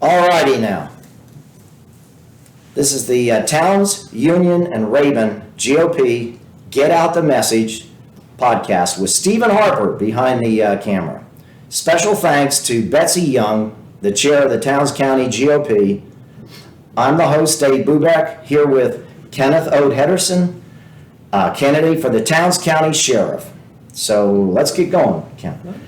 All righty now. This is the Towns, Union, and Rabun GOP Get Out the Message podcast with Stephen Harper behind the camera. Special thanks to Betsy Young, the chair of the Towns County GOP. I'm the host, Dave Bubeck, here with Kenneth Henderson, candidate for the Towns County Sheriff. So let's get going, Ken.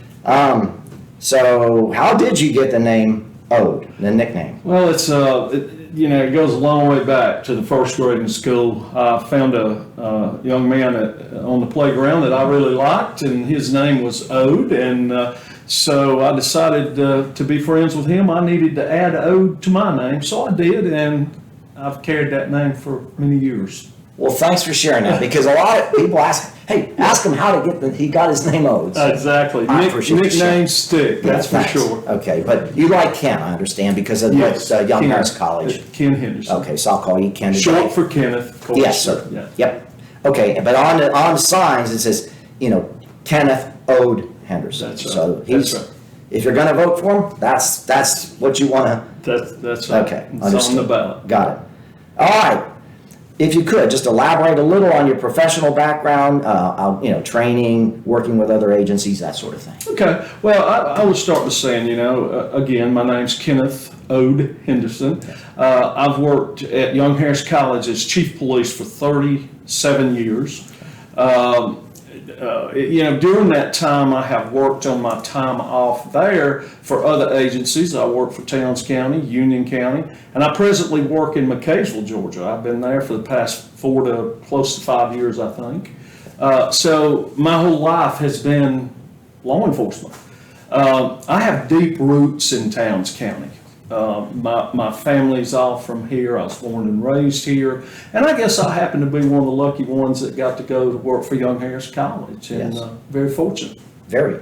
So how did you get the name Ode, the nickname? Well, it goes a long way back to the first grade in school. I found a young man on the playground that I really liked, and his name was Ode, and so I decided to be friends with him. I needed to add Ode to my name, so I did, and I've carried that name for many years. Well, thanks for sharing that, because a lot of people ask him how to get he got his name Ode. So exactly. Nicknames stick, that's for sure. Okay, but you like Ken, I understand, because of Young Harris College. Ken Henderson. Okay, so I'll call you Ken today. Short for Kenneth, of course. Yes, sir. Yeah. Yep. Okay, but on the signs it says, Kenneth Ode Henderson. That's right. So that's right. If you're going to vote for him, that's what you want to. That's right. Okay, it's on the ballot. Got it. All right. If you could, just elaborate a little on your professional background, training, working with other agencies, that sort of thing. Okay. Well, I would start by saying, again, my name's Kenneth Ode Henderson. I've worked at Young Harris College as chief police for 37 years. During that time, I have worked on my time off there for other agencies. I work for Towns County, Union County, and I presently work in McKaysville, Georgia. I've been there for the past 4 to close to 5 years, I think. So my whole life has been law enforcement. I have deep roots in Towns County. My family's all from here. I was born and raised here, and I guess I happen to be one of the lucky ones that got to go to work for Young Harris College, and yes. Very fortunate. Very.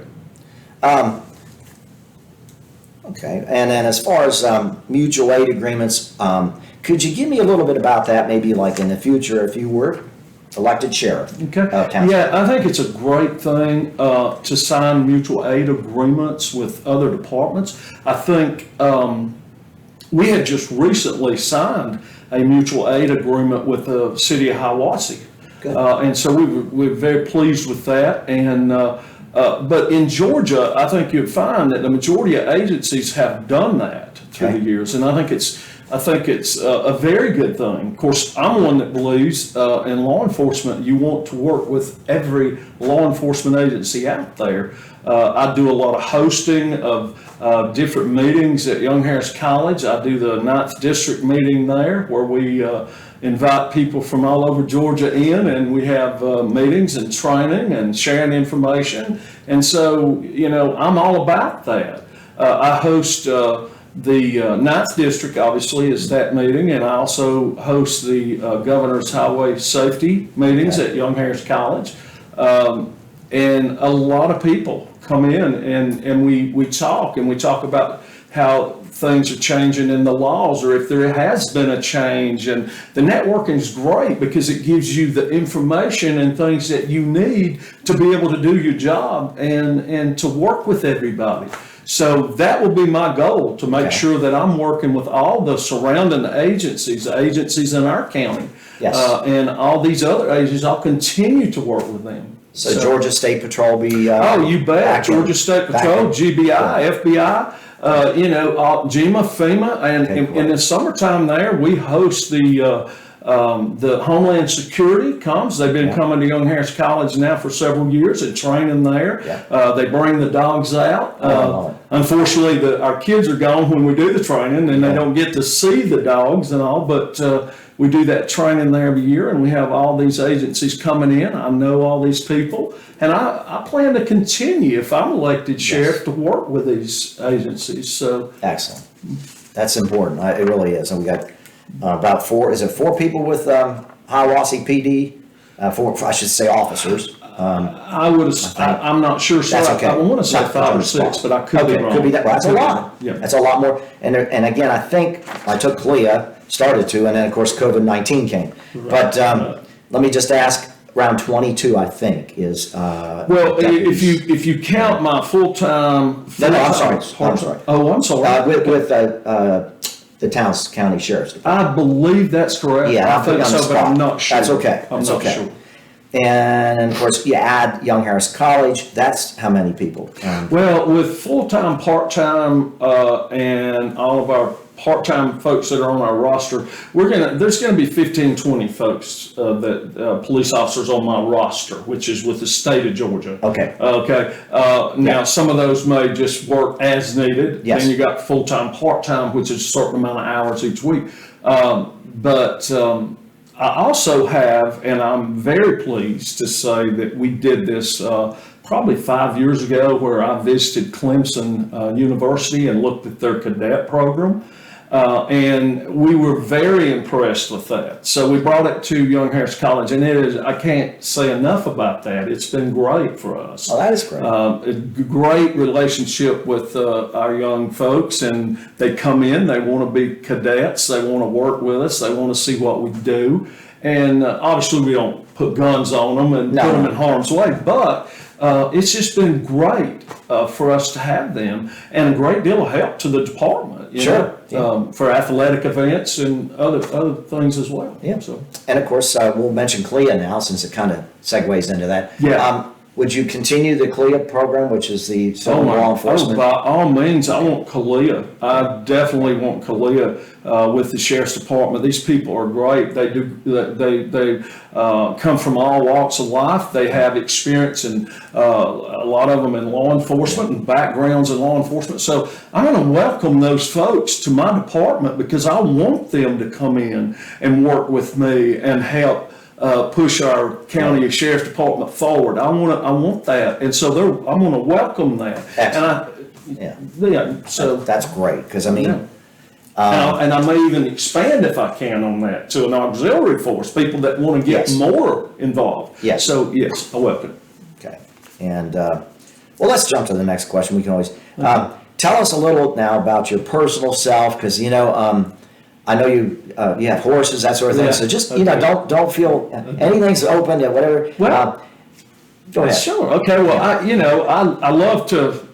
Okay, and then as far as mutual aid agreements, could you give me a little bit about that, maybe like in the future if you were elected sheriff? Okay. Yeah, I think it's a great thing to sign mutual aid agreements with other departments. I think we had just recently signed a mutual aid agreement with the city of Hiawassee. And so we're very pleased with that. And but in Georgia, I think you'd find that the majority of agencies have done that through the years, and I think it's a very good thing. Of course, I'm one that believes in law enforcement, you want to work with every law enforcement agency out there. I do a lot of hosting of different meetings at Young Harris College. I do the 9th District meeting there where we invite people from all over Georgia in, and we have meetings and training and sharing information. And so, I'm all about that. I host the 9th District, obviously, is that meeting, and I also host the Governor's Highway Safety meetings at Young Harris College. And a lot of people come in and we talk about how things are changing in the laws, or if there has been a change. And the networking is great because it gives you the information and things that you need to be able to do your job and to work with everybody. So that will be my goal, to make sure that I'm working with all the surrounding agencies in our county. Yes. And all these other agencies. I'll continue to work with them. So Georgia State Patrol be you bet. Georgia State Patrol, GBI, FBI, GEMA, FEMA, and in the summertime there we host the Homeland Security comes. They've been coming to Young Harris College now for several years and training there. They bring the dogs out. Unfortunately, our kids are gone when we do the training, and they don't get to see the dogs and all, but we do that training there every year, and we have all these agencies coming in. I know all these people, and I plan to continue, if I'm elected sheriff, to work with these agencies. So excellent. That's important. It really is. And we got about four people with Hiawassee PD? Four, I should say, officers. I'm not sure, sir. That's okay. I want to say 5 or 6, but I could be wrong. Could be that. Well, that's a lot. Yeah. That's a lot more. And again, I think I took CLIA, started to, and then of course COVID-19 came. Right. But let me just ask, around 22, I think, is. Well, deputies. if you count my full-time. No, I'm sorry. I'm sorry. Oh, I'm sorry. With the Towns County Sheriff's Department. I believe that's correct. Yeah, I I'll put think you on the so, but spot. I'm not sure. That's okay. I'm That's not okay. sure. And of course, you add Young Harris College. That's how many people? Well, with full-time, part-time, and all of our part-time folks that are on our roster, there's gonna be 15, 20 folks, police officers on my roster, which is with the state of Georgia. Okay. Okay. Now, some of those may just work as needed. Yes. Then you got full-time, part-time, which is a certain amount of hours each week. I also have, and I'm very pleased to say that we did this probably 5 years ago, where I visited Clemson University and looked at their cadet program. And we were very impressed with that. So we brought it to Young Harris College, and I can't say enough about that. It's been great for us. Oh, that is great. A great relationship with our young folks, and they come in, they want to be cadets, they want to work with us, they want to see what we do. And obviously we don't put guns on them and put them in harm's way, but it's just been great for us to have them, and a great deal of help to the department. Sure. For athletic events and other things as well. Yeah. So. And of course, we'll mention CLIA now, since it kind of segues into that. Yeah. Would you continue the CLIA program, which is the civil law enforcement? By all means, I want CLIA. I definitely want CLIA with the Sheriff's Department. These people are great. They come from all walks of life. They have experience, and a lot of them in law enforcement and backgrounds in law enforcement. So I'm going to welcome those folks to my department, because I want them to come in and work with me and help push our county sheriff's department forward. I want that, and so I'm going to welcome that. Excellent. So that's great, because I mean, and I may even expand, if I can, on that to an auxiliary force, people that want to get more involved. Yes. So yes, I welcome it. Okay. And well, let's jump to the next question. We can always tell us a little now about your personal self, because I know you have horses, that sort of thing. Yeah. So just don't feel anything's open to whatever. Well, go ahead. Sure. Okay. Well, I love to.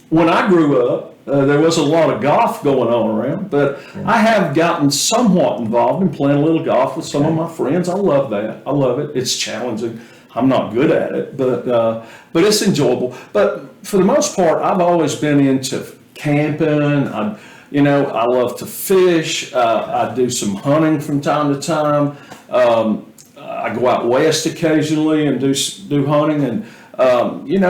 When I grew up, there was a lot of golf going on around, but I have gotten somewhat involved in playing a little golf with some of my friends. I love that. I love it. It's challenging. I'm not good at it, but it's enjoyable. But for the most part, I've always been into camping. I love to fish. I do some hunting from time to time. I go out west occasionally and do hunting, and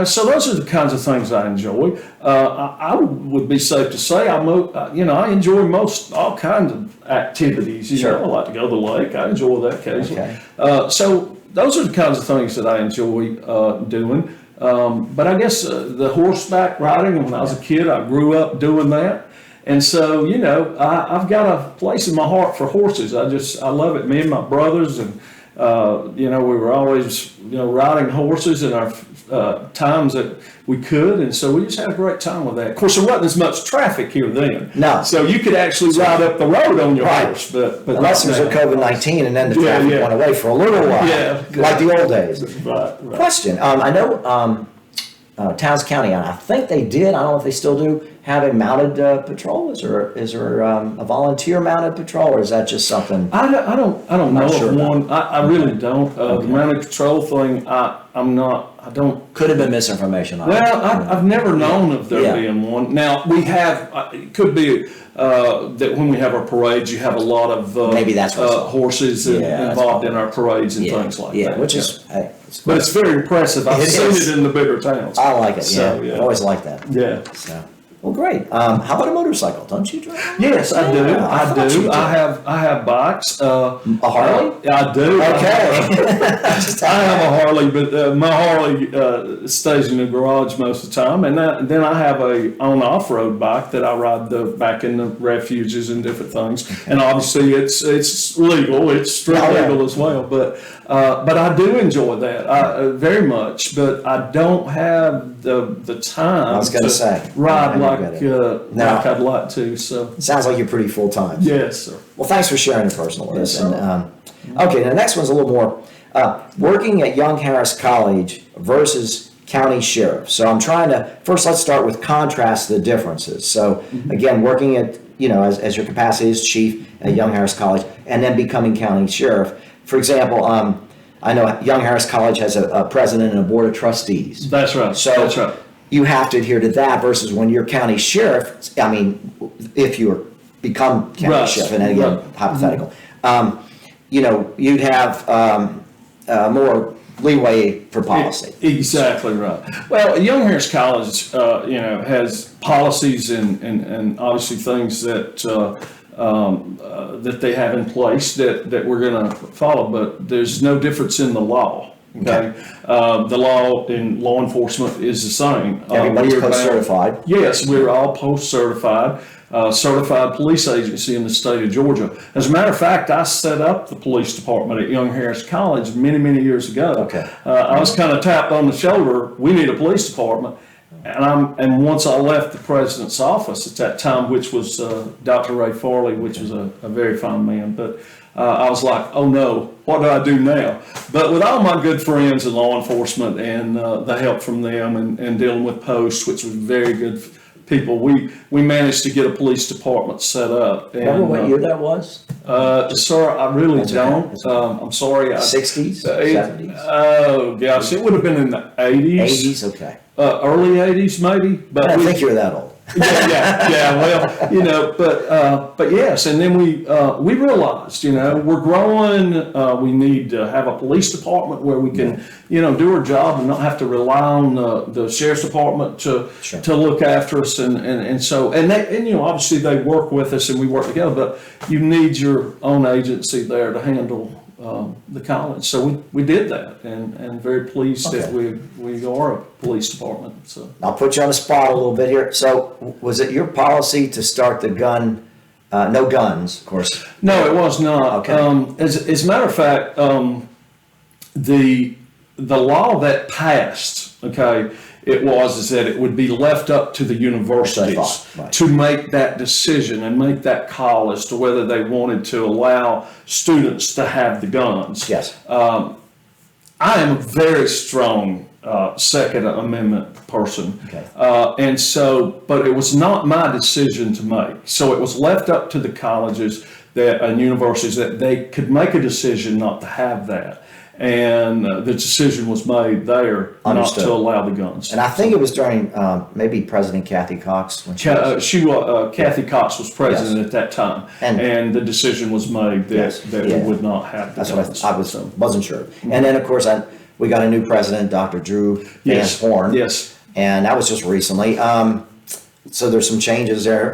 so those are the kinds of things I enjoy. I would be safe to say I enjoy all kinds of activities. Sure. I like to go to the lake. I enjoy that occasionally. Okay. So those are the kinds of things that I enjoy doing. But I guess the horseback riding, when I was a kid, I grew up doing that. And so, I've got a place in my heart for horses. I love it. Me and my brothers, and we were always, riding horses in our times that we could, and so we just had a great time with that. Of course, there wasn't as much traffic here then. No. So you could actually ride up the road on your horse, but unless it was a COVID-19, and then the traffic went away for a little while, like the old days. Right. Question: I know Towns County, and I think they did. I don't know if they still do have a mounted patrol. Is there a volunteer mounted patrol, or is that just something? I don't know sure of one. I really don't. The mounted patrol thing, I don't. Could have been misinformation. I've never known of there being one. Now, we have, it could be that when we have our parades, you have a lot of maybe that's horses involved in our parades and things like that. Yeah, which is, hey, but it's very impressive. I've seen it in the bigger towns. I like it, So, I always like that. Yeah. So. Well, great. How about a motorcycle? Don't you drive? Yes, I do. I thought you do. did. I have bikes. A Harley? I do. Okay. I have a Harley, but my Harley stays in the garage most of the time, and then I have a off-road bike that I ride back in the refuges and different things. And obviously, it's legal. It's strictly legal as well. But I do enjoy that very much. But I don't have the time. I was going to say ride like I'd like to. So it sounds like you're pretty full time. Yes, sir. Well, thanks for sharing your personal with us. Yes, And okay, the next one's a little more. Working at Young Harris College versus county sheriff. So I'm trying to, first let's start with contrast the differences. So again, working at, as your capacity as chief at Young Harris College and then becoming county sheriff. For example, I know Young Harris College has a president and a board of trustees. That's right. So that's right. You have to adhere to that versus when you're county sheriff, I mean, if you become county sheriff, and again, hypothetical, you'd have more leeway for policy. Exactly right. Well, Young Harris College, has policies and obviously things that that they have in place that we're going to follow, but there's no difference in the law. Okay. The law in law enforcement is the same. Everybody's post-certified. Yes, we're all post-certified. Certified police agency in the state of Georgia. As a matter of fact, I set up the police department at Young Harris College many, many years ago. Okay. I was kind of tapped on the shoulder. We need a police department, and once I left the president's office at that time, which was Dr. Ray Farley, which was a very fine man, but I was like, oh no, what do I do now? But with all my good friends in law enforcement and the help from them and dealing with posts, which was very good people, we managed to get a police department set up. And, remember what year that was? Sir, I really don't. Okay. I'm sorry. 60s? 70s? Oh gosh, it would have been in the 80s. 80s, okay. Early 80s maybe. But I think you're that old. yeah. Well, but yes, and then we realized, we're growing. We need to have a police department where we can, do our job and not have to rely on the sheriff's department to look after us, and so obviously they work with us and we work together. But you need your own agency there to handle the college. So we did that, and very pleased that we are a police department. So I'll put you on the spot a little bit here. So was it your policy to start the no guns, of course? No, it was not. Okay. As a matter of fact, the law that passed, is that it would be left up to the universities to make that decision and make that call as to whether they wanted to allow students to have the guns. Yes. I am a very strong Second Amendment person. Okay. But it was not my decision to make. So it was left up to the colleges and universities that they could make a decision not to have that. And the decision was made there not to allow the guns. And I think it was during maybe President Kathy Cox. When Kathy Cox was president at that time, and the decision was made that we would not have the guns. That's what I wasn't sure. And then, of course, we got a new president, Dr. Drew Van Horn. Yes. And that was just recently. So there's some changes there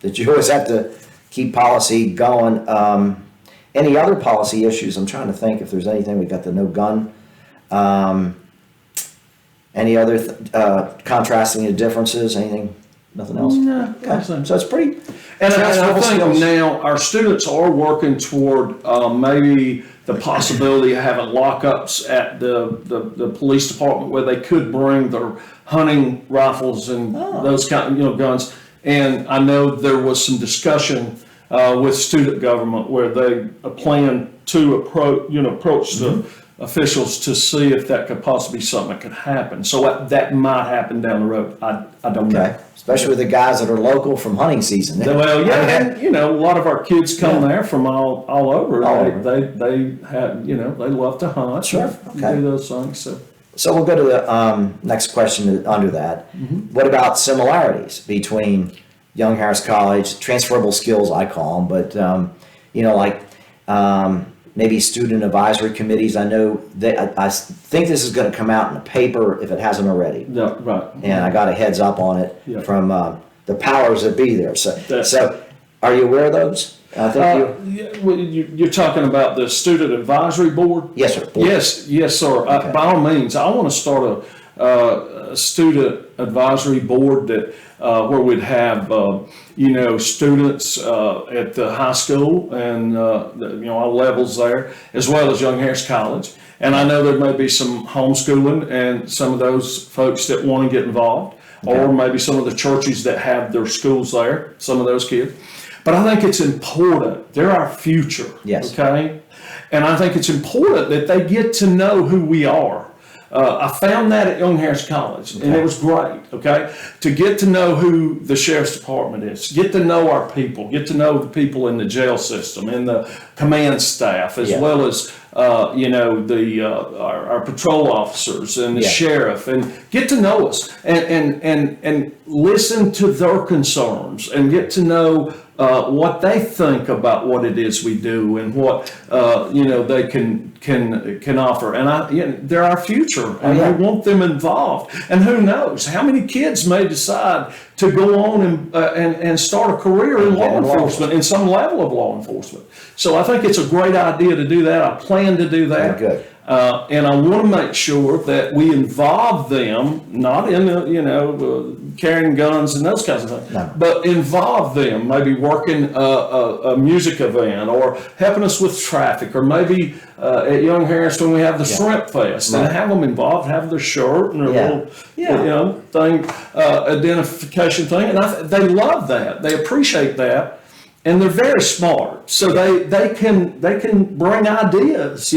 that you always have to keep policy going. Any other policy issues? I'm trying to think if there's anything. We got the no gun. Any other contrasting the differences? Anything? Nothing else? No. Okay. So it's pretty. And I think now our students are working toward maybe the possibility of having lockups at the police department where they could bring their hunting rifles and those kind of guns. And I know there was some discussion with student government where they plan to approach the officials to see if that could possibly be something that could happen. So that might happen down the road. I don't know. Especially with the guys that are local from hunting season. Well, and a lot of our kids come there from all over. They have, they love to hunt. Sure. Do those things. So we'll go to the next question under that. What about similarities between Young Harris College, transferable skills I call them, but maybe student advisory committees? I know that I think this is going to come out in the paper if it hasn't already. Yeah, right. And I got a heads up on it from the powers that be there. So are you aware of those? I think you're talking about the student advisory board? Yes, sir. Yes, sir. Okay. By all means, I want to start a student advisory board that where we'd have students at the high school and all levels there, as well as Young Harris College. And I know there may be some homeschooling and some of those folks that want to get involved, or maybe some of the churches that have their schools there, some of those kids. But I think it's important. They're our future. Yes. Okay? And I think it's important that they get to know who we are. I found that at Young Harris College, and it was great, okay? To get to know who the Sheriff's Department is, get to know our people, get to know the people in the jail system and the command staff, as well as, our patrol officers and the sheriff, and get to know us and listen to their concerns and get to know what they think about what it is we do and what they can offer. And they're our future, and we want them involved. And who knows how many kids may decide to go on and start a career in law enforcement, in some level of law enforcement. So I think it's a great idea to do that. I plan to do that. Good. And I want to make sure that we involve them, not in carrying guns and those kinds of things, but involve them, maybe working a music event or helping us with traffic, or maybe at Young Harris when we have the Shrimp Fest, and have them involved, have their shirt and their little thing, identification thing, and they love that. They appreciate that. And they're very smart, so they can bring ideas,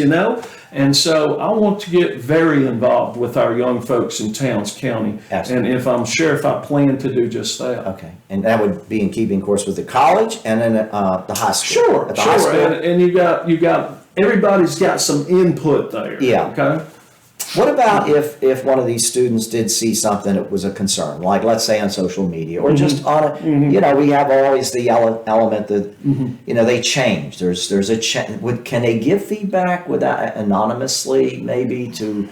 And so I want to get very involved with our young folks in Towns County. Absolutely. And if I'm sheriff, I plan to do just that. Okay, and that would be in keeping, of course, with the college and then the high school. Sure, At the high school. And you got everybody's got some input there. Yeah. Okay. What about if one of these students did see something that was a concern, like let's say on social media, or just on a, we have always the element that, they change. There's a change. Can they give feedback without anonymously, maybe, to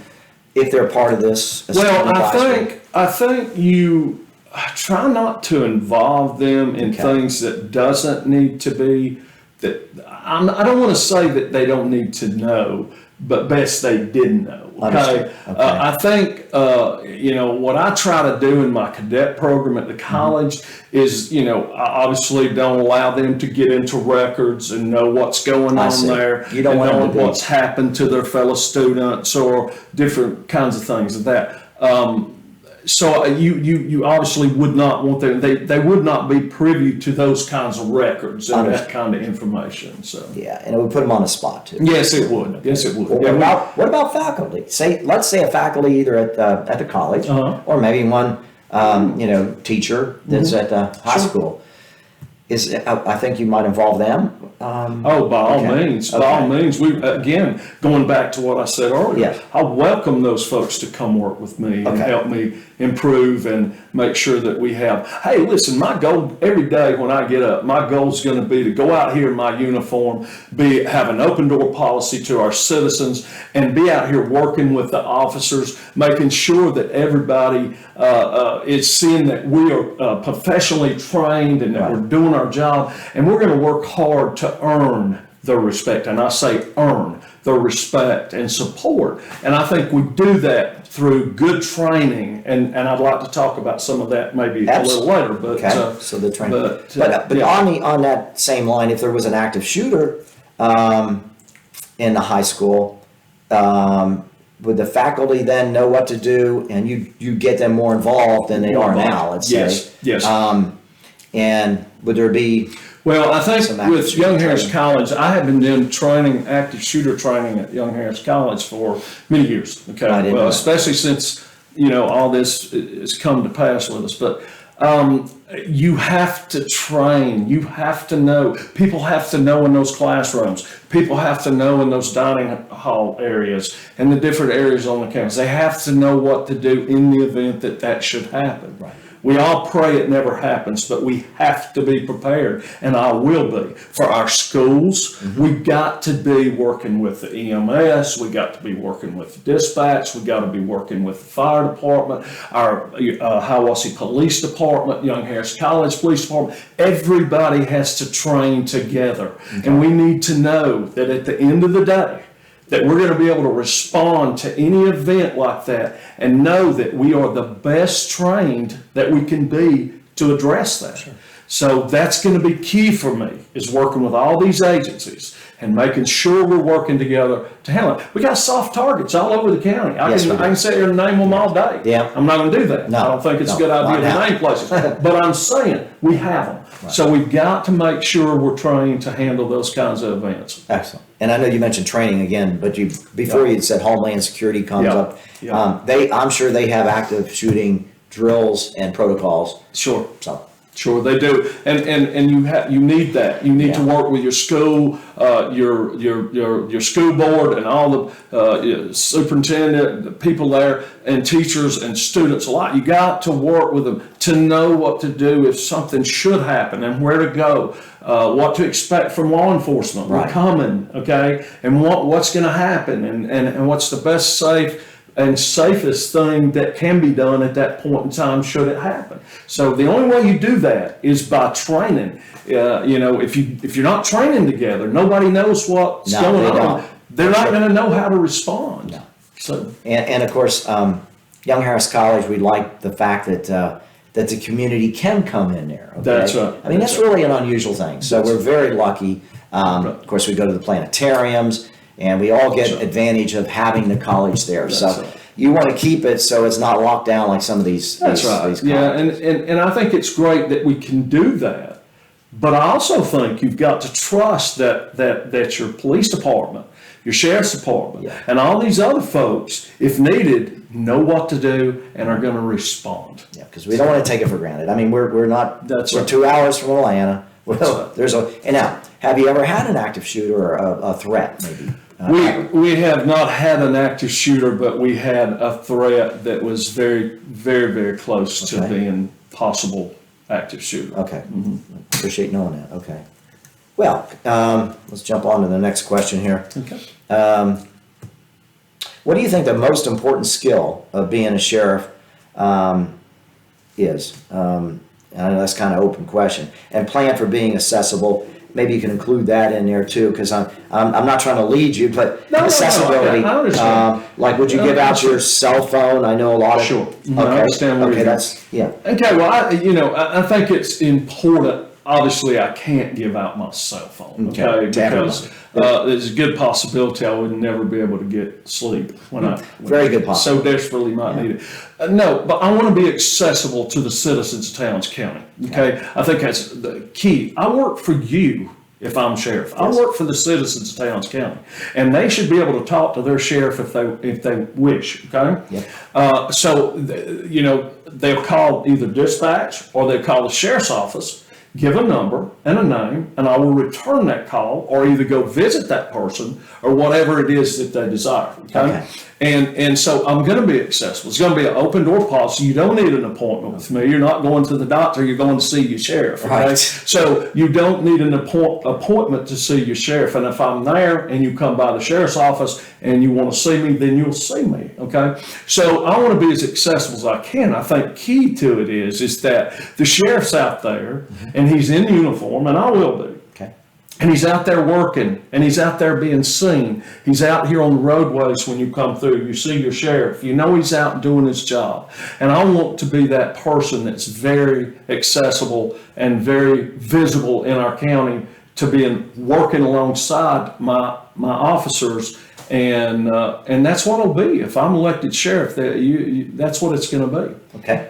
if they're part of this? Well, I think you try not to involve them in things that doesn't need to be. I don't want to say that they don't need to know, but best they didn't know. Okay. I think what I try to do in my cadet program at the college is I obviously don't allow them to get into records and know what's going on there. You don't want them to what's happened to their fellow students or different kinds of things of that. So you obviously would not want them. They would not be privy to those kinds of records and that kind of information. So and it would put them on the spot too. Yes, it would. Yes, it would. Well, what about faculty? Let's say a faculty either at the college or maybe one teacher that's at the high school. I think you might involve them. By all means. By all means. We again, going back to what I said earlier, I welcome those folks to come work with me and help me improve and make sure that we have, hey, listen, my goal every day when I get up, my goal is going to be to go out here in my uniform, have an open door policy to our citizens, and be out here working with the officers, making sure that everybody is seeing that we are professionally trained and that we're doing our job, and we're going to work hard to earn their respect. And I say earn their respect and support. And I think we do that through good training. And I'd like to talk about some of that maybe a little later. But so the training. But on that same line, if there was an active shooter in the high school, would the faculty then know what to do, and you get them more involved than they are now, let's say? Yes. And would there be... Well, I think with Young Harris College, I have been doing active shooter training at Young Harris College for many years. Okay, well, especially since all this has come to pass with us. But you have to train. You have to know. People have to know in those classrooms. People have to know in those dining hall areas and the different areas on the campus. They have to know what to do in the event that should happen. Right. We all pray it never happens, but we have to be prepared, and I will be. For our schools, we've got to be working with the EMS, we got to be working with dispatch, we got to be working with the fire department, our Hiawassee Police Department, Young Harris College Police Department. Everybody has to train together, and we need to know that at the end of the day, that we're going to be able to respond to any event like that and know that we are the best trained that we can be to address that. Sure. So that's going to be key for me, is working with all these agencies and making sure we're working together to handle it. We got soft targets all over the county. I can sit here and name them all day. Yeah. I'm not going to do that. No, I don't think it's a good idea to name places. But I'm saying we have them. Right. So we've got to make sure we're trained to handle those kinds of events. Excellent. And I know you mentioned training again, but before you said Homeland Security comes up. I'm sure they have active shooting drills and protocols. Sure. Sure, they do, and you need that. You need to work with your school, your school board, and all the superintendent, the people there, and teachers and students alike. You got to work with them to know what to do if something should happen and where to go, what to expect from law enforcement. We're coming, okay, and what's going to happen, and what's the best safest thing that can be done at that point in time should it happen. So the only way you do that is by training. If you're not training together, nobody knows what's going on. They're not going to know how to respond. No. So and of course, Young Harris College, we like the fact that the community can come in there. Okay? That's right. I mean, that's really an unusual thing. So we're very lucky. Of course, we go to the planetariums. And we all get advantage of having the college there. So you want to keep it so it's not locked down like some of these. That's right. These yeah, and I think it's great that we can do that. But I also think you've got to trust that your police department, your sheriff's department, and all these other folks, if needed, know what to do and are going to respond. Yeah, because we don't want to take it for granted. I mean, we're not. We're 2 hours from Atlanta. Well, and now, have you ever had an active shooter or a threat maybe? We have not had an active shooter, but we had a threat that was very, very, very close to being possible active shooter. Okay. Appreciate knowing that. Okay. Well, let's jump on to the next question here. Okay. What do you think the most important skill of being a sheriff is? I know that's kind of an open question. And plan for being accessible. Maybe you can include that in there too, because I'm not trying to lead you, but accessibility. I understand. Like, would you give out your cell phone? I know a lot of. Sure. Okay. I understand where you're Okay. Well, I think it's important. Obviously, I can't give out my cell phone. Okay. Because there's a good possibility I would never be able to get sleep when Very good possibility. So desperately might need it. No, but I want to be accessible to the citizens of Towns County. Okay. I think that's the key. I work for you. If I'm sheriff, I work for the citizens of Towns County, and they should be able to talk to their sheriff if they wish. Okay, they'll call either dispatch or they'll call the sheriff's office, give a number and a name, and I will return that call or either go visit that person or whatever it is that they desire. Okay. And so I'm going to be accessible. It's going to be an open door policy. You don't need an appointment with me. You're not going to the doctor. You're going to see your sheriff. Okay? Right. So you don't need an appointment to see your sheriff. And if I'm there and you come by the sheriff's office and you want to see me, then you'll see me. Okay. So I want to be as accessible as I can. I think key to it is that the sheriff's out there and he's in uniform, and I will be. And he's out there working, and he's out there being seen. He's out here on the roadways when you come through. You see your sheriff. You know he's out doing his job. And I want to be that person that's very accessible and very visible in our county to be working alongside my officers. And that's what it'll be. If I'm elected sheriff, that's what it's going to be. Okay.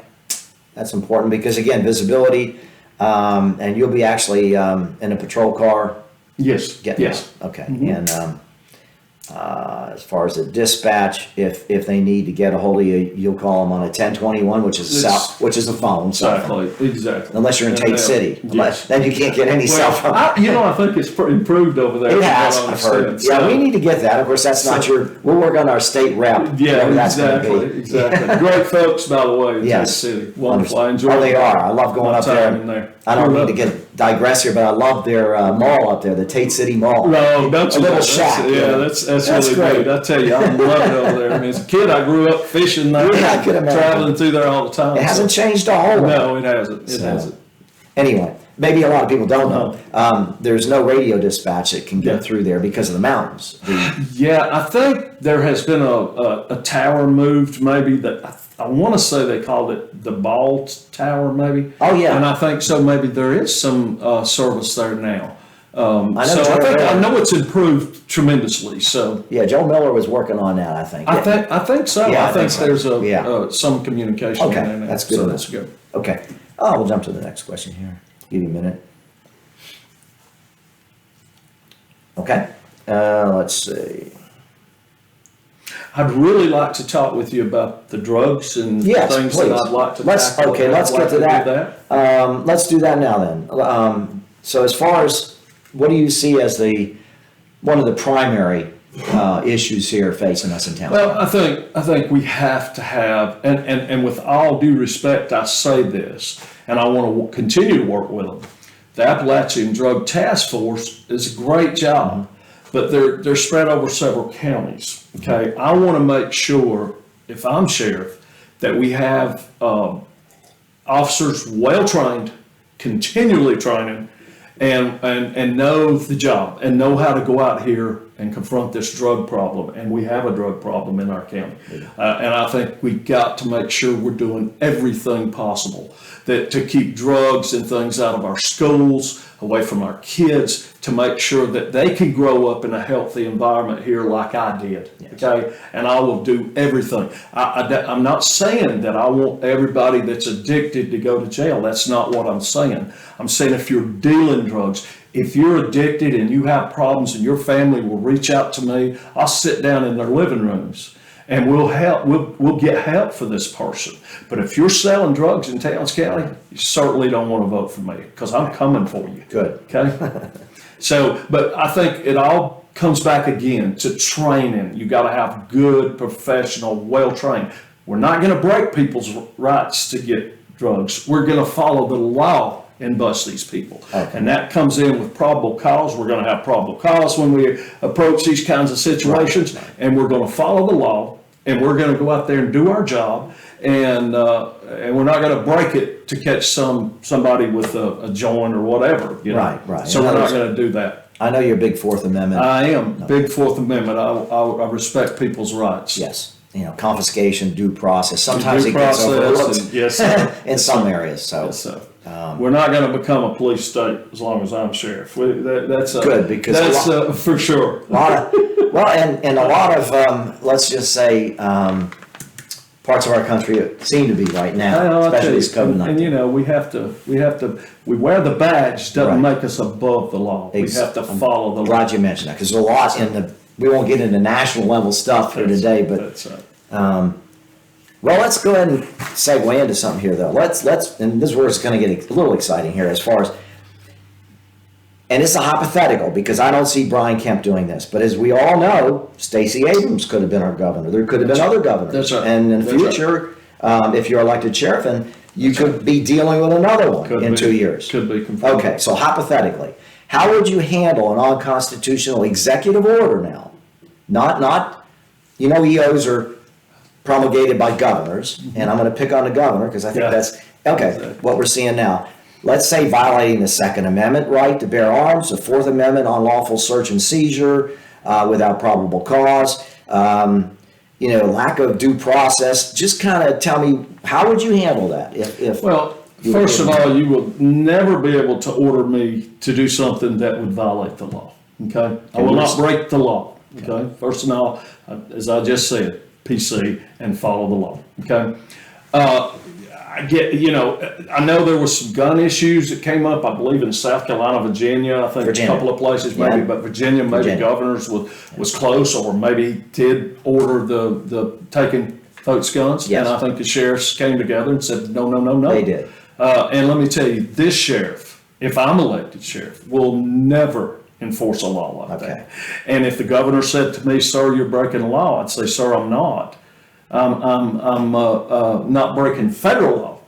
That's important because, again, visibility. And you'll be actually in a patrol car. Yes. Yes. Okay. And as far as the dispatch, if they need to get a hold of you, you'll call them on a 1021, which is a phone. Exactly. Unless you're in Tate City, then you can't get any cell phone. I think it's improved over there. It has. I've heard. Yeah, we need to get that. Of course, that's not your. We'll work on our state rep. Yeah, exactly. Great folks, by the way. In Tate City. Wonderful. I enjoy. Oh, they are. I love going up there. I don't mean to digress here, but I love their mall up there, the Tate City Mall. No, don't you? A little shack. That's really great. I tell you, I love it over there. I mean, as a kid, I grew up fishing there, traveling through there all the time. It hasn't changed a whole lot. No, it hasn't. It hasn't. Anyway, maybe a lot of people don't know, there's no radio dispatch that can get through there because of the mountains. Yeah, I think there has been a tower moved, maybe that I want to say they called it the Ball Tower, maybe. Oh, yeah. And I think so. Maybe there is some service there now. I know it's improved tremendously. So yeah, Joe Miller was working on that. I think. I think so. Yeah, I think so. there's some communication. Okay, there now. that's good. So that's good. Okay. Oh, we'll jump to the next question here. Give you a minute. Okay. Let's see. I'd really like to talk with you about the drugs and Yes, things please. that I'd like to Let's tackle. let's get to that. Let's do that now then. So as far as what do you see as one of the primary issues here facing us in town? Well, I think we have to have, and with all due respect, I say this, and I want to continue to work with them. The Appalachian Drug Task Force is a great job, but they're spread over several counties. Okay, I want to make sure, if I'm sheriff, that we have officers well trained, continually training, and know the job and know how to go out here and confront this drug problem. And we have a drug problem in our county. And I think we got to make sure we're doing everything possible to keep drugs and things out of our schools, away from our kids, to make sure that they can grow up in a healthy environment here like I did. Yes. Okay, and I will do everything. I'm not saying that I want everybody that's addicted to go to jail. That's not what I'm saying. I'm saying if you're dealing drugs, if you're addicted and you have problems and your family will reach out to me, I'll sit down in their living rooms and we'll help. We'll get help for this person. But if you're selling drugs in Towns County, you certainly don't want to vote for me because I'm coming for you. Good. Okay. So, but I think it all comes back again to training. You got to have good, professional, well-trained. We're not going to break people's rights to get drugs. We're going to follow the law and bust these people. Okay. And that comes in with probable cause. We're going to have probable cause when we approach these kinds of situations, right. And we're going to follow the law, and we're going to go out there and do our job, and we're not going to break it to catch somebody with a joint or whatever. You know? Right. So we're not going to do that. I know you're a big Fourth Amendment. I am big Fourth Amendment. I respect people's rights. Yes. Confiscation, due process. Sometimes it gets overlooked in some areas. So. Yes, sir. We're not going to become a police state as long as I'm sheriff. That's good because that's for sure. And a lot of let's just say parts of our country seem to be right now, especially this COVID-19. And we wear the badge doesn't make us above the law. We have to follow the law. Glad you mentioned that because there's a lot we won't get into national level stuff here today, but. Well, let's go ahead and segue into something here, though. Let's, and this is where it's going to get a little exciting here as far as, and it's a hypothetical because I don't see Brian Kemp doing this, but as we all know, Stacey Abrams could have been our governor. There could have been other governors. That's right. And in the future, if you're elected sheriff, and you could be dealing with another one in 2 years. Could be confirmed. Okay, so hypothetically, how would you handle an unconstitutional executive order now? Not, EOs are promulgated by governors, and I'm going to pick on the governor because I think that's what we're seeing now. Let's say violating the Second Amendment right to bear arms, the Fourth Amendment unlawful search and seizure without probable cause, lack of due process. Just kind of tell me, how would you handle that? First of all, you will never be able to order me to do something that would violate the law. Okay, I will not break the law. Okay, first of all, as I just said, PC and follow the law. Okay. I know there was some gun issues that came up, I believe in South Carolina, Virginia, I think a couple of places maybe, but Virginia, governors was close, or maybe did order the taking folks' guns. Yes. And I think the sheriffs came together and said, no. They did. And let me tell you, this sheriff, if I'm elected sheriff, will never enforce a law like that. And if the governor said to me, "Sir, you're breaking the law," I'd say, "Sir, I'm not. I'm not breaking federal law.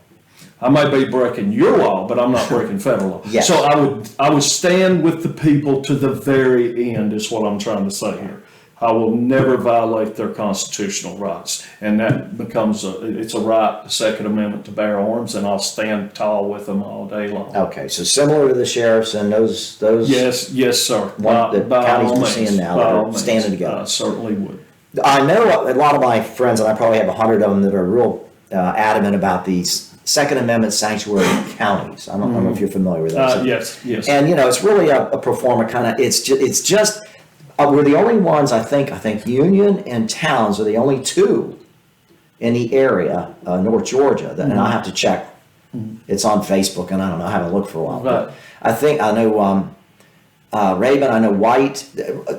I may be breaking your law, but I'm not breaking federal law." Yes. So I would stand with the people to the very end, is what I'm trying to say here. I will never violate their constitutional rights. And that becomes it's a right, the Second Amendment, to bear arms, and I'll stand tall with them all day long. Okay, so similar to the sheriffs and those. Yes, sir. The counties we're seeing now that are standing together. I certainly would. I know a lot of my friends, and I probably have 100 of them, that are real adamant about these Second Amendment sanctuary counties. I don't know if you're familiar with those. Yes. And it's really a pro forma kind of. It's just we're the only ones. I think Union and Towns are the only two in the area, North Georgia. And I have to check. It's on Facebook, and I don't know. I haven't looked for a while. Right. But I know Rabun. I know White.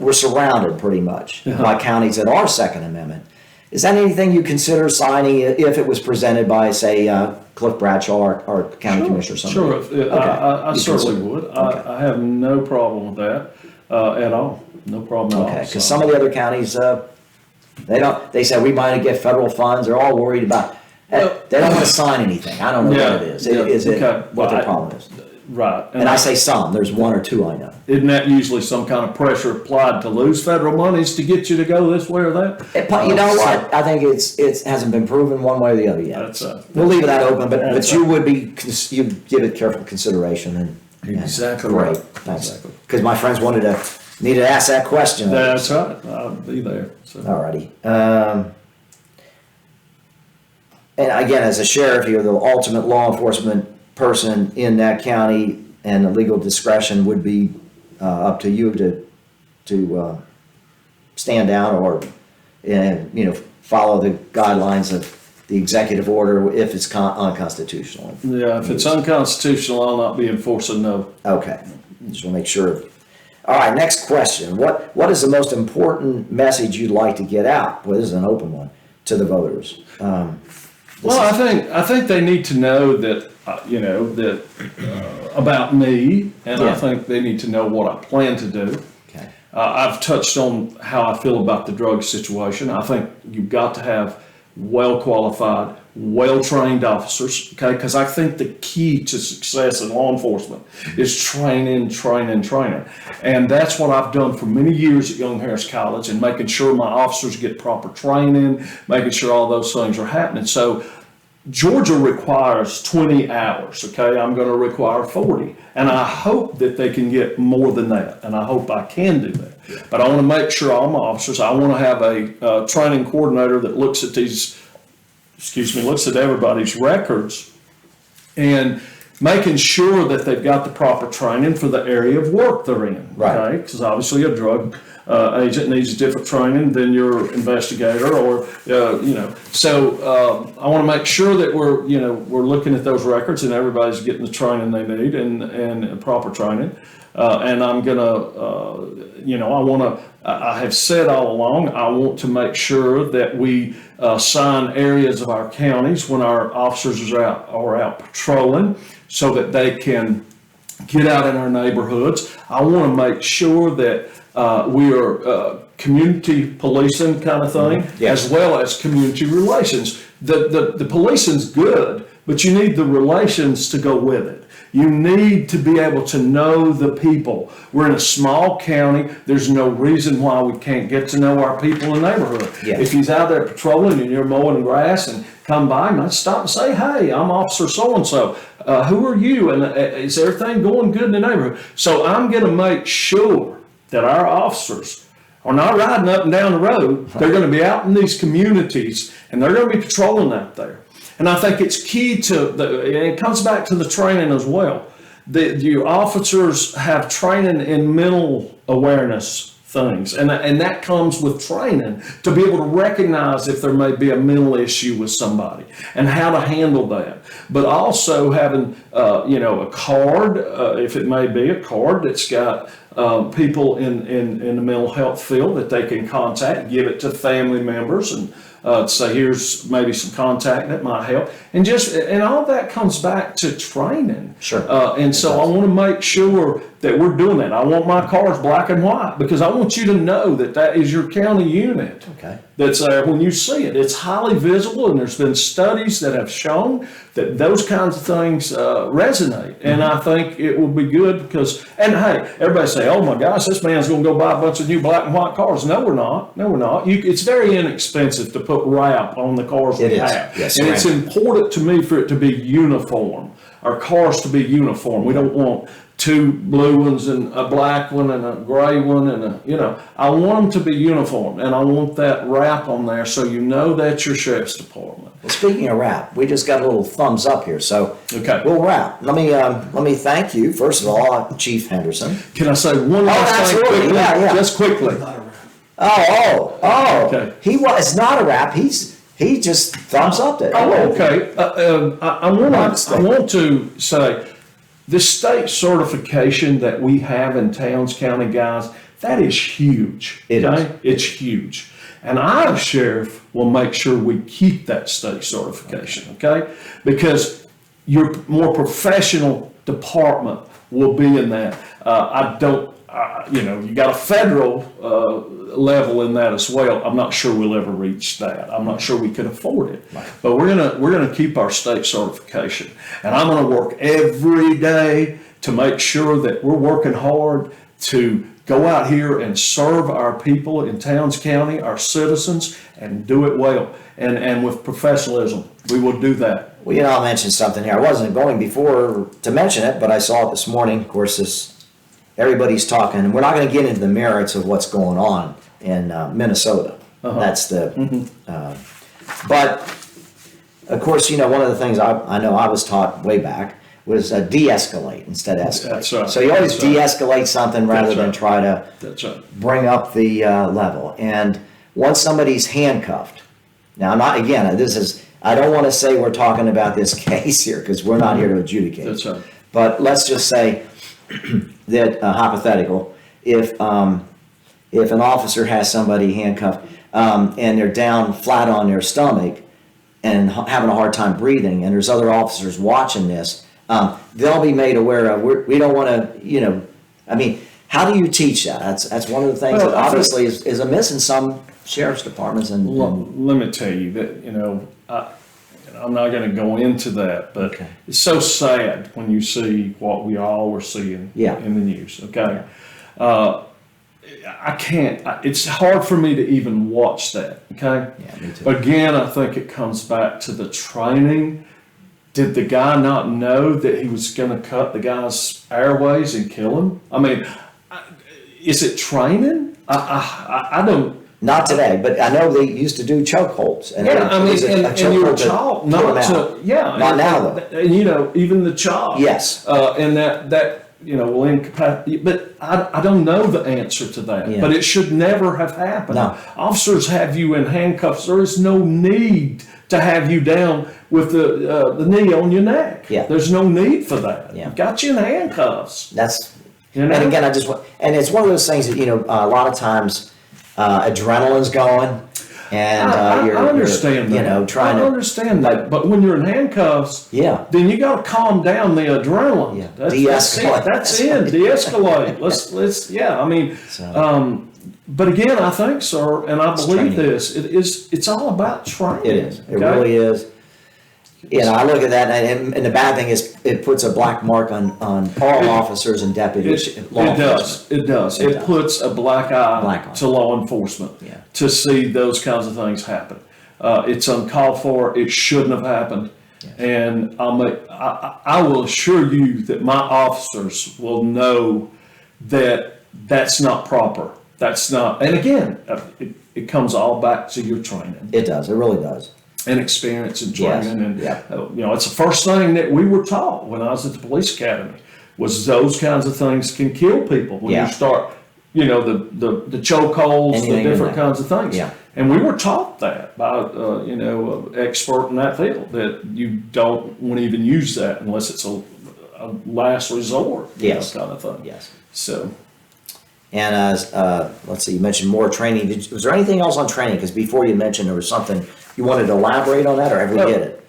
We're surrounded pretty much by counties that are Second Amendment. Is that anything you consider signing if it was presented by, say, Cliff Bradshaw or county commissioner or something? Sure, I certainly would. Okay. I have no problem with that at all. No problem at all. Okay, because some of the other counties, they don't. They say we might get federal funds. They're all worried about. They don't want to sign anything. I don't know what it is. Is it what the problem is? Right. And I say some. There's one or two I know. Isn't that usually some kind of pressure applied to lose federal monies to get you to go this way or that? You know what? I think it hasn't been proven one way or the other yet. We'll leave that open, but you would you'd give it careful consideration and exactly great. Right. Thanks. Because my friends needed to ask that question. That's right. I'll be there. So. Alrighty. And again, as a sheriff, you're the ultimate law enforcement person in that county, and the legal discretion would be up to you to stand down or follow the guidelines of the executive order if it's unconstitutional. Yeah, if it's unconstitutional, I'll not be enforcing no. Okay, just want to make sure. All right, next question. What is the most important message you'd like to get out? Well, this is an open one to the voters. I think they need to know that about me, and I think they need to know what I plan to do. Okay. I've touched on how I feel about the drug situation. I think you've got to have well-qualified, well-trained officers, okay? Because I think the key to success in law enforcement is training. And that's what I've done for many years at Young Harris College, and making sure my officers get proper training, making sure all those things are happening. So Georgia requires 20 hours, okay? I'm going to require 40. And I hope that they can get more than that, and I hope I can do that. But I want to make sure all my officers, I want to have a training coordinator that looks at everybody's records and making sure that they've got the proper training for the area of work they're in, okay? Because obviously a drug agent needs different training than your investigator, or So I want to make sure that we're looking at those records and everybody's getting the training they need and proper training. And I'm gonna, I have said all along, I want to make sure that we sign areas of our counties when our officers are out patrolling, so that they can get out in our neighborhoods. I want to make sure that we are community policing kind of thing, as well as community relations. The policing's good, but you need the relations to go with it. You need to be able to know the people. We're in a small county. There's no reason why we can't get to know our people in the neighborhood. Yeah. If he's out there patrolling and you're mowing grass and come by him, I'd stop and say, hey, I'm Officer so-and-so. Who are you? And is everything going good in the neighborhood? So I'm going to make sure that our officers are not riding up and down the road. They're going to be out in these communities, and they're going to be patrolling out there. And I think it's key it comes back to the training as well. Your officers have training in mental awareness things, and that comes with training to be able to recognize if there may be a mental issue with somebody and how to handle that. But also having, a card, if it may be a card that's got people in the mental health field that they can contact, give it to family members, and say, here's maybe some contact that might help. And all that comes back to training. Sure. And so I want to make sure that we're doing that. I want my cars black and white because I want you to know that that is your county unit. Okay. That's there when you see it. It's highly visible, and there's been studies that have shown that those kinds of things resonate. And I think it will be good because, and hey, everybody say, oh my gosh, this man's going to go buy a bunch of new black and white cars. No, we're not. No, we're not. It's very inexpensive to put wrap on the cars we have. Yes, and right. it's important to me for it to be uniform. Our cars to be uniform. We don't want two blue ones and a black one and a gray one and I want them to be uniform, and I want that wrap on there so you know that's your sheriff's department. Well, speaking of wrap, we just got a little thumbs up here, so Okay. we'll wrap. Let me thank you first of all, Chief Henderson. Can I say one last thing absolutely. quickly? Yeah. Just quickly. Okay. Okay. It's not a wrap. He just thumbs up it. Oh, okay. I want to say the state certification that we have in Towns County, guys, that is huge. It is. It's huge. And our sheriff will make sure we keep that state certification, okay? Because your more professional department will be in that. You got a federal level in that as well. I'm not sure we'll ever reach that. I'm not sure we could afford it. Right. But we're gonna keep our state certification, and I'm gonna work every day to make sure that we're working hard to go out here and serve our people in Towns County, our citizens, and do it well and with professionalism. We will do that. Well, I'll mention something here. I wasn't going before to mention it, but I saw it this morning. Of course, everybody's talking, and we're not going to get into the merits of what's going on in Minnesota. That's the, but of course, one of the things I know I was taught way back was de-escalate instead of escalate. That's right. So you always That's right. de-escalate something rather That's than right. try to That's right. bring up the level. And once somebody's handcuffed, now I don't want to say we're talking about this case here because we're not here to adjudicate. That's right. But let's just say that hypothetical, if an officer has somebody handcuffed and they're down flat on their stomach and having a hard time breathing, and there's other officers watching this, they'll be made aware of. We don't want to, how do you teach that? That's one of the things that obviously is amiss in some sheriff's departments. And Let me tell you that, I'm not going to go into that, but Okay. it's so sad when you see what we all are seeing in the news, okay? I can't, it's hard for me to even watch that, okay? Yeah, me too. Again, I think it comes back to the training. Did the guy not know that he was going to cut the guy's airways and kill him? I mean, is it training? I don't. Not today, but I know they used to do chokeholds. And and you were taught not to, Not now, though. And even the chop. Yes. And that will incapacitate. But I don't know the answer to that. Yeah. But it should never have happened. No. Officers have you in handcuffs. There is no need to have you down with the knee on your neck. Yeah. There's no need for that. Yeah. Got you in handcuffs. And again, and it's one of those things that, a lot of times adrenaline's going and I understand that. I understand that. But when you're in handcuffs, then you got to calm down the adrenaline. Yeah. De-escalate. That's it. De-escalate. But again, I think, sir, and I believe this, it's all about training. it is. It really is. I look at that, and the bad thing is it puts a black mark on all officers and deputies. It does. It puts a black eye to law enforcement to see those kinds of things happen. It's uncalled for. It shouldn't have happened. Yes. And I will assure you that my officers will know that that's not proper. That's not. And again, it comes all back to your training. It does. It really does. And experience and training. Yes. And it's the first thing that we were taught when I was at the police academy was those kinds of things can kill people when you start, the chokeholds, the different kinds of things. Yeah. And we were taught that by, an expert in that field, that you don't want to even use that unless it's a last resort, kind of thing. Yes. So. And let's see, you mentioned more training. Was there anything else on training? Because before you mentioned there was something you wanted to elaborate on that, or have we hit it?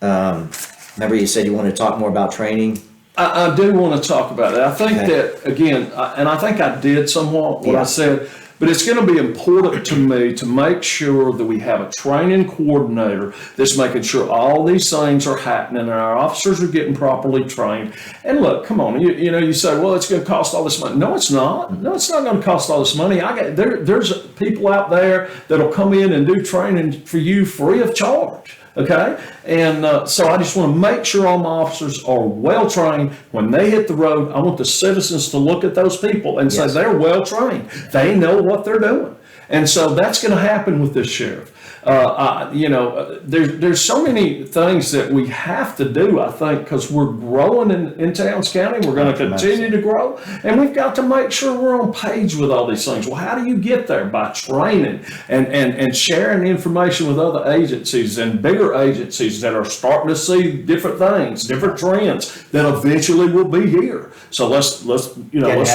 Remember you said you wanted to talk more about training? I do want to talk about that. I think Okay. that, again, and I think I did somewhat what Yeah. I said, but it's going to be important to me to make sure that we have a training coordinator that's making sure all these things are happening and our officers are getting properly trained. And look, come on, you know, you say, well, it's going to cost all this money. No, it's not. No, it's not going to cost all this money. There's people out there that'll come in and do training for you free of charge. Okay, and so I just want to make sure all my officers are well trained. When they hit the road, I want the citizens to look at those people and say they're well trained. They know what they're doing, and so that's going to happen with this sheriff. There's so many things that we have to do, I think, because we're growing in Towns County. We're going to continue to grow, and we've got to make sure we're on page with all these things. Well, how do you get there? By training and sharing information with other agencies and bigger agencies that are starting to see different things, different trends that eventually will be here. So let's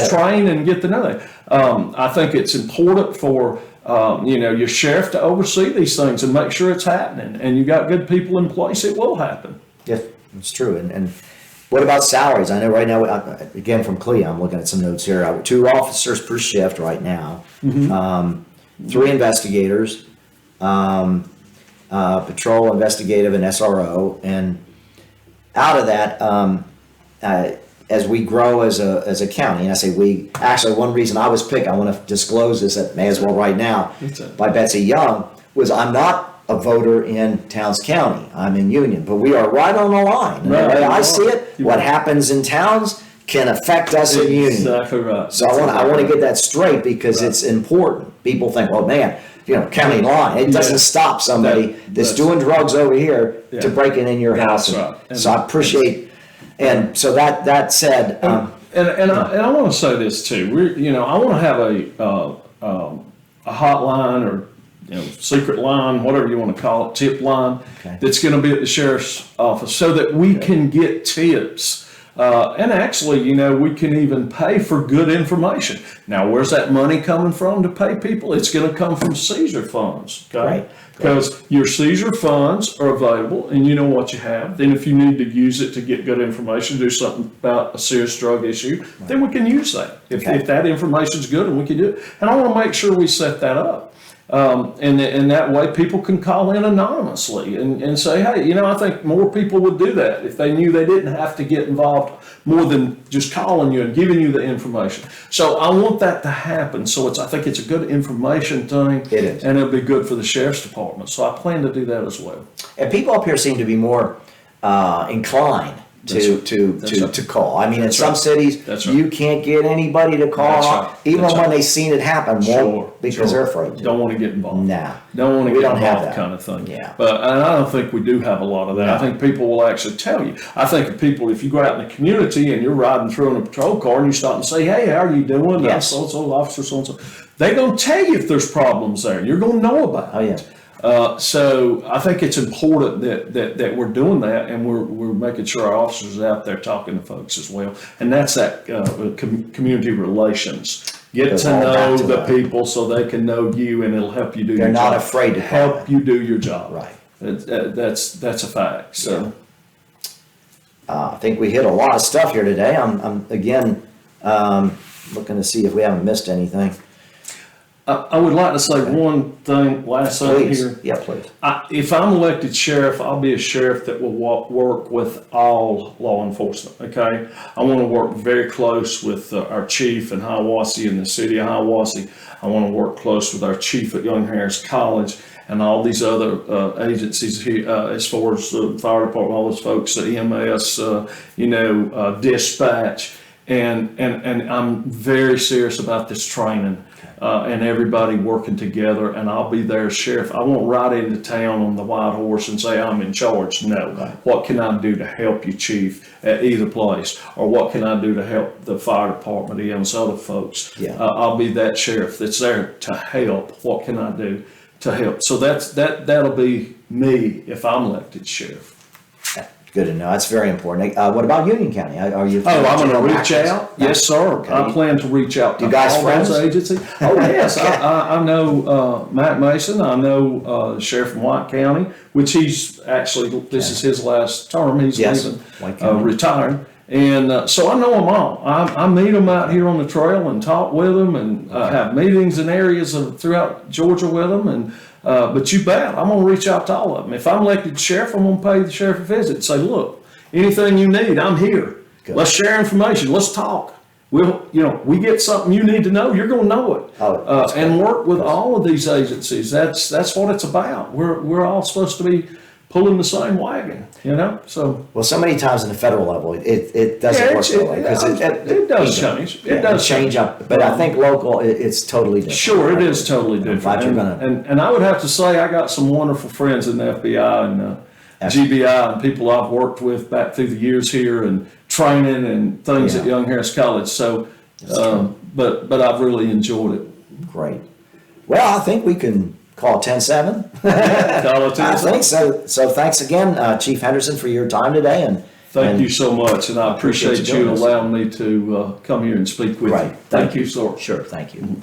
train and get to know that. I think it's important for your sheriff to oversee these things and make sure it's happening. And you got good people in place, it will happen. Yes, it's true. And what about salaries? I know right now, again from Clea, I'm looking at some notes here. 2 officers per shift right now, 3 investigators, patrol, investigative, and SRO. And out of that, as we grow as a county, and I say we, actually one reason I was picked, I want to disclose this, I may as well right now, by Betsy Young, was I'm not a voter in Towns County, I'm in Union, but we are right on the line. And the way I see it, what happens in Towns can affect us in Union. Exactly right. So I want to get that straight because it's important. People think, well, man, county line, it doesn't stop somebody that's doing drugs over here to breaking in your house. Right. So I appreciate. And so that said, and I want to say this too. I want to have a hotline or secret line, whatever you want to call it, tip line that's going to be at the sheriff's office, so that we can get tips. And actually, we can even pay for good information. Now, where's that money coming from to pay people? It's going to come from seizure funds, okay? Right. Because your seizure funds are available and you know what you have. Then if you need to use it to get good information, do something about a serious drug issue, then we can use that. If that information is good and we can do it. And I want to make sure we set that up. And that way people can call in anonymously and say, hey, I think more people would do that if they knew they didn't have to get involved more than just calling you and giving you the information. So I want that to happen. So I think it's a good information thing. It is. And it'll be good for the sheriff's department. So I plan to do that as well. and people up here seem to be more inclined to call. I mean, in some cities, you can't get anybody to call, even when they've seen it happen, because they're afraid to. Don't want to get involved. Nah. Don't want to We get don't have involved that. kind of thing. Yeah. But and I don't think we do have a lot of that. No. I think people will actually tell you. I think if you go out in the community and you're riding through in a patrol car and you stop and say, hey, how are you doing? Yes. So-and-so, officer, so-and-so. They're going to tell you if there's problems there. You're going to know about it. Oh, yeah. So I think it's important that we're doing that, and we're making sure our officers are out there talking to folks as well. And that's that community relations. Get to know the people so they can know you, and it'll help you do your job. They're not afraid to help you do your job. Right. That's a fact. So I think we hit a lot of stuff here today. I'm again looking to see if we haven't missed anything. I would like to say one thing, last thing here. Yeah, please. If I'm elected sheriff, I'll be a sheriff that will work with all law enforcement, okay? I want to work very close with our chief in Hiawassee, in the city of Hiawassee. I want to work close with our chief at Young Harris College and all these other agencies here, as far as the fire department, all those folks, the EMS, dispatch. And I'm very serious about this training. And everybody working together, and I'll be there as sheriff. I won't ride into town on the white horse and say I'm in charge. No. Right. What can I do to help you, chief, at either place? Or what can I do to help the fire department, those other folks? Yeah. I'll be that sheriff that's there to help. What can I do to help? So that'll be me if I'm elected sheriff. Good to know. That's very important. What about Union County? Are you? I'm going to reach out. Yes, sir. Okay. I plan to reach out to You guys all friends? those agencies. Oh, yes. I know Matt Mason. I know Sheriff from White County, which he's actually, this is his last term. He's leaving, White County. retiring. And so I know them all. I meet them out here on the trail and talk with them, and have meetings in areas throughout Georgia with them. And but you bet, I'm going to reach out to all of them. If I'm elected sheriff, I'm going to pay the sheriff a visit and say, look, anything you need, I'm here. Good. Let's share information. Let's talk. We get something you need to know, you're going to know it. And work with all of these agencies. That's what it's about. We're all supposed to be pulling the same wagon, so. Well, so many times in the federal level, it doesn't work that way. Because it does change. It does change up. But I think local, it's totally different. Sure, it is totally different. And I would have to say, I got some wonderful friends in the FBI and GBI and people I've worked with back through the years here and training and things at Young Harris College. So, but I've really enjoyed it. Great. Well, I think we can call 10-7. I think so. So thanks again, Chief Henderson, for your time today. And thank you so much. And I appreciate you allowing me to come here and speak with you. Thank you, sir. Sure. Thank you.